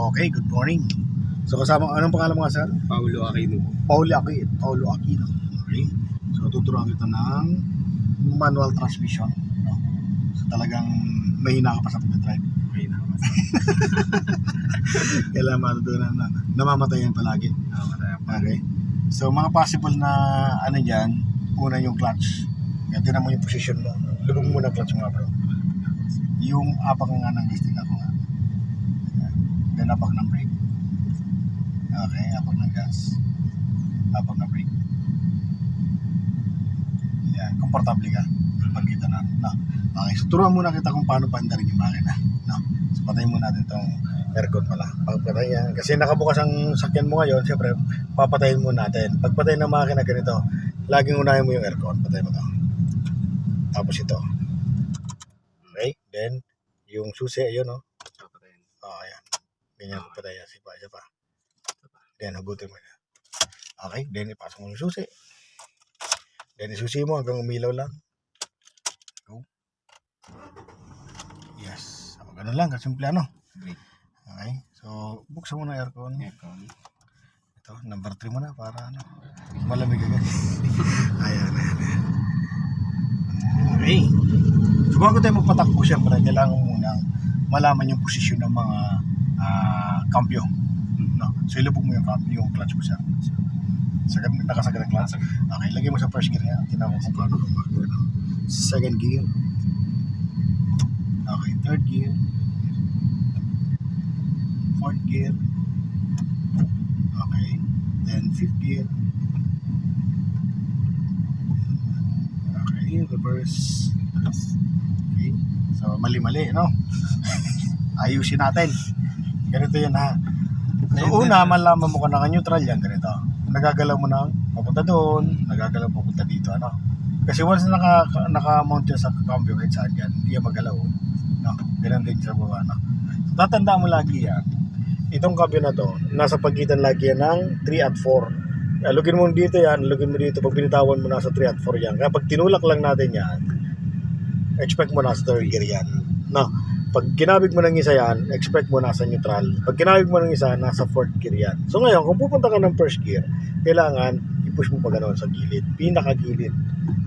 Okay, good morning. So kasama, anong pangalan mo nga sir? Paulo Aquino. Paulo Aquino. Okay. So tuturuan kita ng manual transmission. No? So talagang mahina ka pa sa pag-drive. Mahina ka. Kailangan matutunan na namamatayan palagi. Okay. So mga possible na ano dyan, una yung clutch. Yan, tinan mo yung position mo. Lubog mo na clutch mo bro. Yung apak nga ng gusto na ko nga. Then apak ng brake. Okay, apak ng gas. Apak ng brake. Yan, komportable ka. Pagkita na. No. Okay, so turuan muna kita kung paano pandarin yung makina. No. So patayin muna natin itong aircon pala. Pagpatay yan. Kasi nakabukas ang sakyan mo ngayon, siyempre, papatayin muna natin. Pagpatay ng makina ganito, laging unahin mo yung aircon. Patay mo to. Tapos ito. Okay, then, yung susi, ayun, no? Ayan. Ganyan, patay yan. Isa pa. Then, hugutin mo na. Okay, then, ipasok mo yung susi. Then, isusi mo hanggang umilaw lang. Go. Yes. So, ganun lang, kasimple ano. Okay, so, buksan mo na aircon. Ito, number 3 mo na para ano, malamig agad. Ayan. Okay. So, bago tayo magpatakbo, siyempre, kailangan mo munang malaman yung posisyon ng mga cambio. No? So, ilubog mo yung clutch mo siya. Nakasagad ang clutch. Okay, lagay mo sa first gear niya. Tinawag kung paano mag-gear. Second gear. Okay, third gear. Fourth gear. Okay, then fifth gear. Okay, reverse. Okay, so mali-mali, no? Ayusin natin. Ganito yun ha. So una, malaman mo ka naka-neutral yan, ganito. Nagagalaw mo na papunta doon, nagagalaw papunta dito, ano? Kasi once naka-mount yan sa cambio, kahit saan yan, hindi yan magalaw. No? Ganun din sa baba, no? So, tatandaan mo lagi yan. Itong cambio na to, nasa pagitan lagi yan ng 3 at 4. Lugin mo dito yan, lugin mo dito. Pag binitawan mo nasa 3 at 4 yan. Kaya pag tinulak lang natin yan, expect mo nasa third gear yan. No? Pag kinabig mo ng isa yan, expect mo nasa neutral. Pag kinabig mo ng isa, nasa fourth gear yan. So ngayon, kung pupunta ka ng first gear, kailangan i-push mo pa ganoon sa gilid. Pinaka-gilid.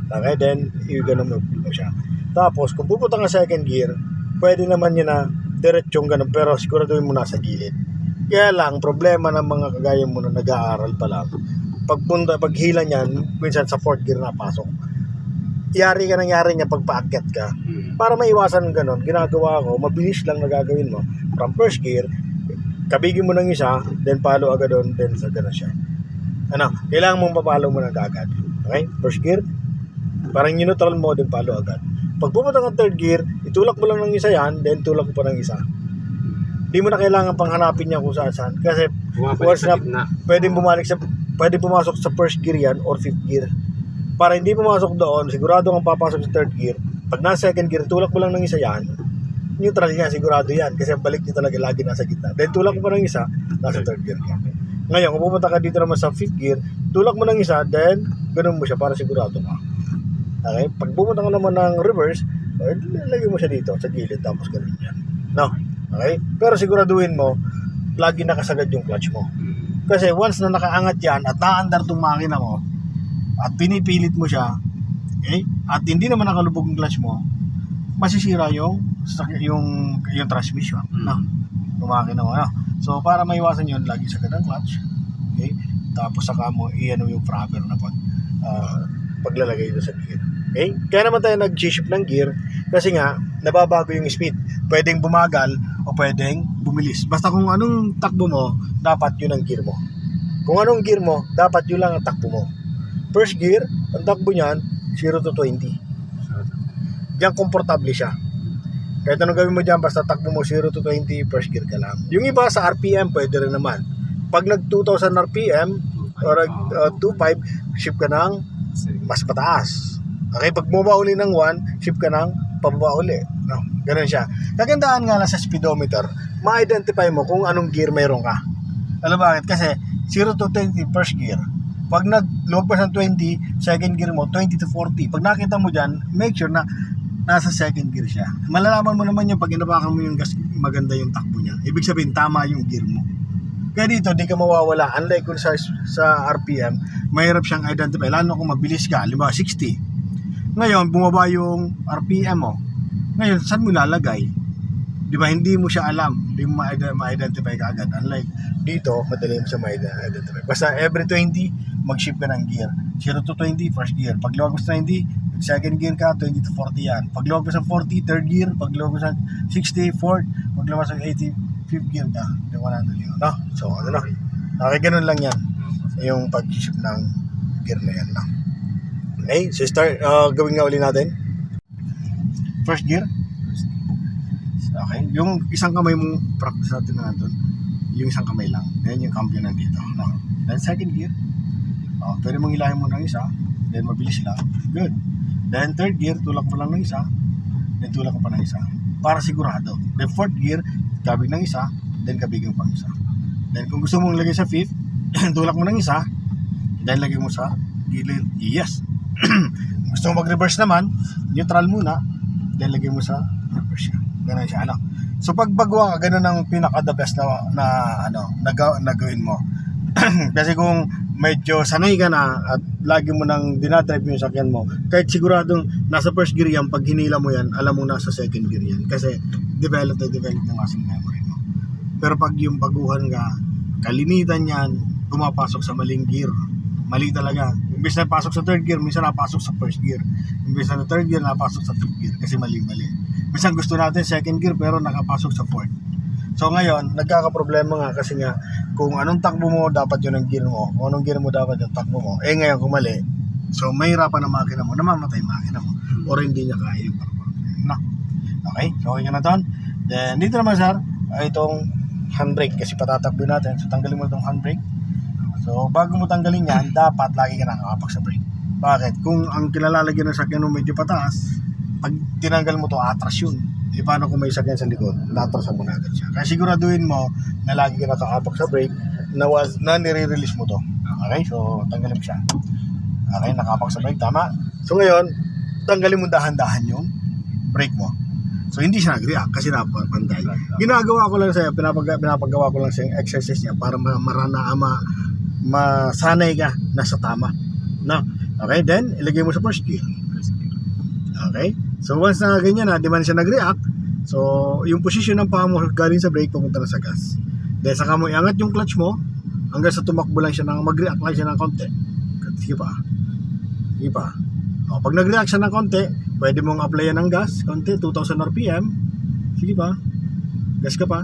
Okay, then, i-ganon mo siya. Tapos, kung pupunta ka second gear, pwede naman yun na diretsyong ganun, pero siguraduhin mo nasa gilid. Kaya lang, problema ng mga kagaya mo na nag-aaral pa lang, paghila niyan, minsan sa fourth gear na pasok. Yari niya pag paakyat ka. Para maiwasan ganun, ginagawa ko, mabilis lang na gagawin mo. From first gear, kabigin mo ng isa, then follow agad doon, then sa ganun siya. Ano, kailangan mong papalo mo na agad. Okay? First gear, parang neutral mo, then follow agad. Pag pumunta ng third gear, itulak mo lang ng isa yan, then tulak mo pa ng isa. Di mo na kailangan pang hanapin niya kung saan. Kasi once na pwede pumasok sa first gear yan or fifth gear. Para hindi pumasok doon, sigurado kang papasok sa third gear. Pag nasa second gear, tulak mo lang ng isa yan, neutral yan, sigurado yan. Kasi ang balik niya talaga lagi nasa gitna. Then tulak mo pa ng isa, nasa third gear ka. Ngayon, kung pupunta ka dito naman sa fifth gear, tulak mo ng isa, then ganun mo siya para sigurado ka. Okay? Pag pumunta ka naman ng reverse, lagay mo siya dito sa gilid, tapos ganun yan. No? Okay? Pero siguraduhin mo, lagi nakasagad yung clutch mo. Kasi once na nakaangat yan at naandar tong makina mo, at pinipilit mo siya, okay? At hindi naman nakalubog yung clutch mo, masisira yung transmission. No? Yung makina mo. No? So, para maiwasan yun, lagi sagad ang clutch. Okay? Tapos saka mo, iyan yung proper na paglalagay doon sa gear. Okay? Kaya naman tayo nag-shift ng gear kasi nga, nababago yung speed. Pwedeng bumagal o pwedeng bumilis. Basta kung anong takbo mo, dapat yun ang gear mo. Kung anong gear mo, dapat yun lang ang takbo mo. First gear, ang takbo niyan, 0 to 20. Diyan komportable siya. Kahit anong gawin mo dyan, basta takbo mo 0 to 20, first gear ka lang. Yung iba sa RPM, pwede rin naman. Pag nag 2,000 RPM, or 2,500, shift ka ng mas pataas. Okay, pag bumaba uli ng 1, shift ka ng pababa uli. No, ganun siya. Kagandaan nga lang sa speedometer, ma-identify mo kung anong gear mayroon ka. Alam bakit? Kasi 0 to 20, first gear. Pag nag-low pa ng 20, second gear mo, 20 to 40. Pag nakita mo dyan, make sure na nasa second gear siya. Malalaman mo naman yung pag inapakan mo yung gas, maganda yung takbo niya. Ibig sabihin, tama yung gear mo. Kaya dito, di ka mawawala. Unlike kung sa RPM, mahirap siyang identify. Lalo kung mabilis ka, halimbawa 60. Ngayon, bumaba yung RPM mo. Ngayon, saan mo lalagay? Di ba, hindi mo siya alam. Hindi mo ma-identify ka agad. Unlike dito, madali mo siya ma-identify. Basta every 20, mag-shift ka ng gear. 0 to 20, first gear. Pag luwag mo sa 90, second gear ka, 20 to 40 yan. Pag luwag mo sa 40, third gear. Pag luwag mo sa 60, fourth. Pag luwag mo sa 80, fifth gear ka. Hindi 100 yun. No? So, ano na. Okay, ganun lang yan. Yung pag-shift ng gear na yan. No? Okay, so start. Gawin nga uli natin. First gear. Okay, yung isang kamay mong practice natin na nandun, yung isang kamay lang. Then yung cambio nandito. No? Then second gear. Pwede mong ilahin mo ng isa. Then mabilis lang. Good. Then third gear, tulak mo lang ng isa. Then tulak mo pa ng isa. Para sigurado. Then fourth gear, kabig ng isa. Then kabigin pang isa. Then kung gusto mong lagay sa fifth, tulak mo ng isa. Then lagay mo sa gilid. Yes. Gusto mo mag-reverse naman, neutral muna. Then lagay mo sa reverse siya. Ganun siya, ano. So pag bagwa ka, ganun ang pinaka-the best na gawin mo. Kasi kung medyo sanay ka na at lagi mo nang dinadrive yung sakyan mo, kahit siguradong nasa first gear yan, pag hinila mo yan, alam mo nasa second gear yan. Kasi develop na muscle memory mo. Pero pag yung baguhan ka, kalimitan yan, pumapasok sa maling gear. Mali talaga. Imbes na pasok sa third gear, minsan napasok sa first gear. Imbes na third gear, napasok sa fifth gear. Kasi mali-mali. Minsan gusto natin second gear, pero nakapasok sa fourth. So ngayon, nagkakaproblema nga kasi nga, kung anong takbo mo, dapat yun ang gear mo. Kung anong gear mo, dapat yung takbo mo. Eh ngayon, kung mali, so mahirapan ang makina mo, namamatay yung makina mo. Or hindi niya kaya yung performance. No? Okay? So okay ka na ton? Then, dito naman sir, itong handbrake. Kasi patatakbo natin. So tanggalin mo itong handbrake. So, bago mo tanggalin yan, dapat lagi ka nakakapak sa brake. Bakit? Kung ang kilalalagyan ng sakyan mo medyo pataas, pag tinanggal mo to, atras yun. E paano kung may sakyan sa likod? Natrasan mo na agad siya. Kaya siguraduhin mo na lagi ka nakakapak sa brake na nire-release mo to. Okay? So, tanggalin mo siya. Okay? Nakapak sa brake. Tama? So, ngayon, tanggalin mo dahan-dahan yung brake mo. So, hindi siya nag-react kasi napapantay. Ginagawa ko lang sa'yo, pinapagawa ko lang sa exercise niya para masanay ka nasa tama. No? Okay, then ilagay mo sa first gear. Okay? So once na ganyan na, di man siya nag-react, so yung position ng paa mo galing sa brake pumunta na sa gas. Then saka mo iangat yung clutch mo hanggang sa tumakbo lang siya mag-react lang siya ng konti. Sige pa. Sige pa. Pag nag-react siya ng konti, pwede mong applyan ng gas, konti, 2,000 RPM. Sige pa. Gas ka pa.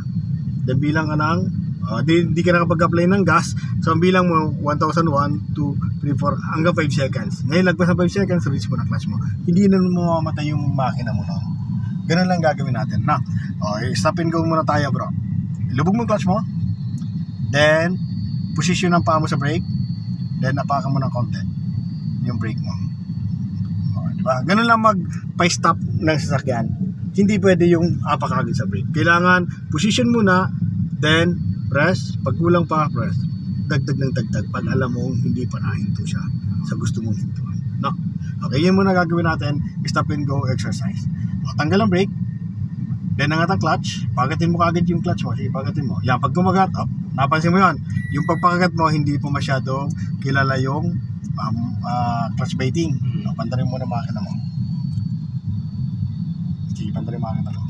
Then bilang ka ng di ka nakapag-apply ng gas. So ang bilang mo 1,001, 2, 3, 4 hanggang 5 seconds. Ngayon lagpas ng 5 seconds, release mo na clutch mo. Hindi na mamamatay yung makina mo no? Ganun lang gagawin natin na. Okay, stop and go muna tayo bro. Lubog mo yung clutch mo. Then position ng paa mo sa brake. Then apakan mo ng konti yung brake mo. Diba? Ganun lang mag-stop ng sasakyan. Hindi pwede yung apak agad sa brake. Kailangan position muna, then press, pag kulang pa, press. Dagdag ng dagdag pag alam mong hindi pa nahinto siya sa gusto mong hintuan. No? Okay, yun muna gagawin natin, stop and go exercise. Tanggal ang brake, then angat ang clutch, pagatin mo kagad yung clutch mo, sige, pagatin mo. Yan, pag kumagat, napansin mo yun, yung pagpakagat mo, hindi po masyado kilala yung clutch biting. Pantarin mo na makina mo. Sige, pantarin mo makina mo.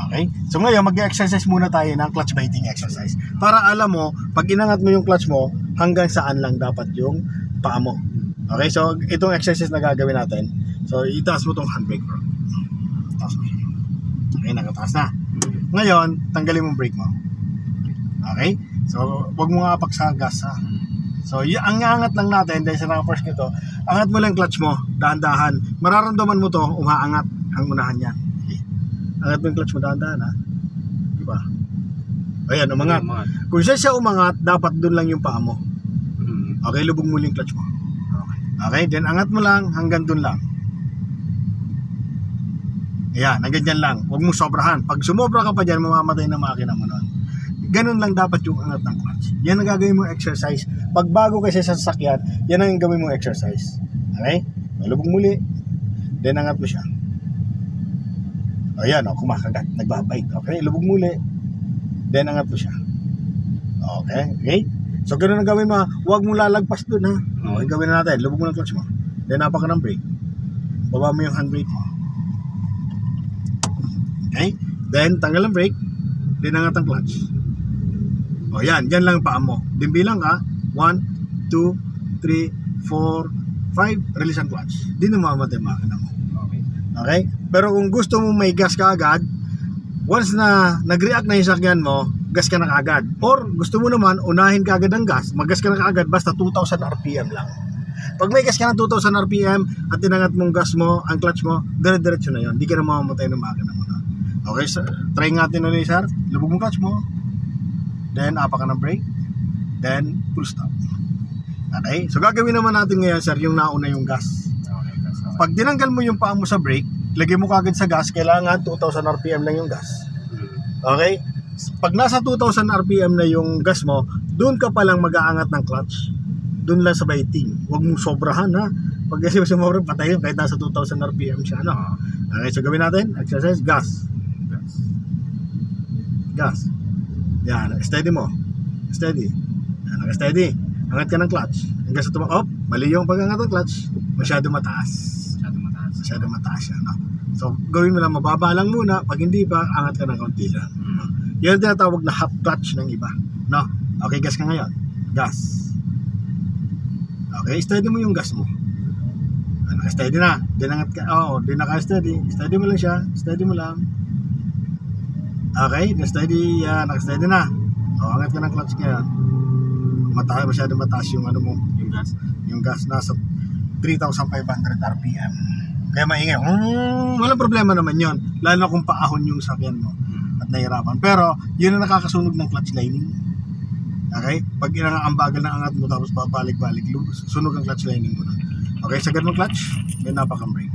Okay? So ngayon, mag-exercise muna tayo ng clutch biting exercise. Para alam mo, pag inangat mo yung clutch mo, hanggang saan lang dapat yung paa mo. Okay? So, itong exercise na gagawin natin. So, itaas mo tong handbrake, bro. Itaas mo siya. Okay, nakataas na. Ngayon, tanggalin mo brake mo. Okay? So, wag mo nga apak sa gas, ha? So, ang angat lang natin, dahil sa naka-force nito, angat mo lang clutch mo, dahan-dahan. Mararamdaman mo to, umaangat ang unahan niya. Angat mo yung clutch mo, dahan-dahan, ha? Diba? Ayan, umangat. Kung siya umangat, dapat dun lang yung paa mo. Okay, lubog mo yung clutch mo. Okay, then angat mo lang hanggang dun lang. Ayan, hanggang dyan lang. Huwag mo sobrahan. Pag sumobra ka pa dyan, mamamatay na makina mo nun. Ganun lang dapat yung angat ng clutch. Yan ang gagawin mong exercise. Pag bago kasi sa sasakyan, yan ang gawin mong exercise. Okay? Lubog muli. Then angat mo siya. Ayan, kumakagat, nagbabite. Okay, lubog muli. Then, angat mo siya. Okay? So, ganun ang gawin mo. Huwag mong lalagpas dun, ha? Okay, gawin na natin. Lubog mo ng clutch mo. Then, napaka ng brake. Baba mo yung handbrake mo. Okay? Then, tanggal ang brake. Then, angat ang clutch. O, yan. Yan lang paa mo. Then, bilang ka. 1, 2, 3, 4, 5. Release ang clutch. Di na mamamatay yung makina mo. Okay? Pero kung gusto mo may gas ka agad, once na nag-react na yung sakyan mo, gas ka na kaagad. Or gusto mo naman, unahin ka agad ang gas, mag-gas ka na kaagad basta 2,000 RPM lang. Pag may gas ka ng 2,000 RPM at tinangat mong gas mo, ang clutch mo, dire-diretso na yun. Hindi ka na mamamatay ng makina mo na. Okay, so, try natin ulit, sir. Lubog mong clutch mo. Then, apa ka ng brake. Then, full stop. Okay? So, gagawin naman natin ngayon, sir, yung nauna yung gas. Pag tinanggal mo yung paa mo sa brake, lagay mo kagad sa gas, kailangan 2,000 RPM lang yung gas. Okay? Pag nasa 2,000 RPM na yung gas mo, doon ka palang mag-aangat ng clutch. Doon lang sa biting. Huwag mong sobrahan, ha? Pag kasi sumobra, patayin kahit nasa 2,000 RPM siya, no? Okay, so gawin natin, exercise, gas. Gas. Yan, steady mo. Steady. Yan, naka-steady. Angat ka ng clutch. Hanggang sa tumakop, mali yung pag-angat ng clutch, masyado mataas. Masyado mataas siya, no? So, gawin mo lang, mababa lang muna. Pag hindi pa, angat ka ng kaunti lang. Yan ang tinatawag na half clutch ng iba, no? Okay, gas ka ngayon. Gas. Okay, steady mo yung gas mo. Naka-steady na. Dinangat ka. Oo, di naka-steady. Steady mo lang siya. Steady mo lang. Okay, na-steady. Yan, naka-steady na. O, angat ka ng clutch ngayon. Masyado mataas yung ano mo. Yung gas nasa 3,500 RPM. Kaya maingay. Walang problema naman yon. Lalo na kung paahon yung sakyan mo at nahirapan. Pero, yun ang nakakasunog ng clutch lining. Okay? Pag ang bagal ng angat mo tapos babalik-balik, sunog ang clutch lining mo na. Okay, sagad mo clutch, then napakang brake.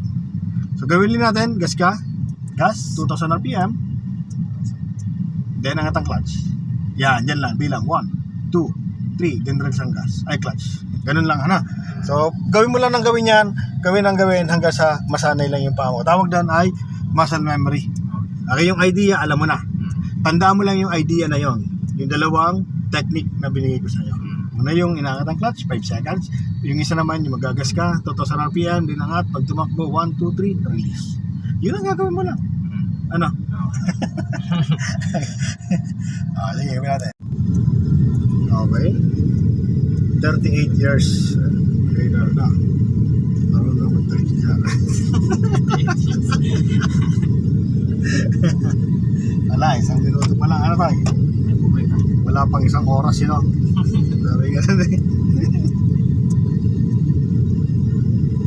So, gawin din natin, gas ka. Gas, 2,000 RPM. Then, angat ang clutch. Yan, dyan lang. Bilang 1, 2, 3. Then, release ang gas. Ay, clutch. Ganun lang, ano? So, gawin mo lang ng gawin yan. Gawin hanggang sa masanay lang yung paa mo. Tawag doon ay muscle memory. Okay, yung idea, alam mo na. Tandaan mo lang yung idea na yon. Yung dalawang technique na binigay ko sa iyo. Una yung inangat ang clutch, 5 seconds. Yung isa naman, yung magagas ka, 2,000 RPM, dinangat, pag tumakbo, 1, 2, 3, release. Yun ang gagawin mo lang. Ano? Sige, gawin natin. Okay. 38 years. Okay, na. Naroon na mag-30 siya. Wala, 1 minuto pa lang. Ano tayo? Wala pang 1 oras yun, no? Sabi ka na eh.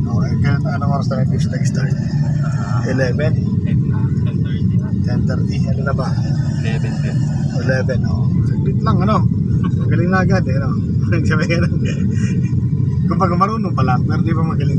Okay, ganun anong oras tayo nag-start? 11? 10:30. Ano na ba? 11, oh. Saglit lang, ano? Magaling na agad, eh, no? Sabi ka na. Kung pag marunong pa lang, pero di ba magaling?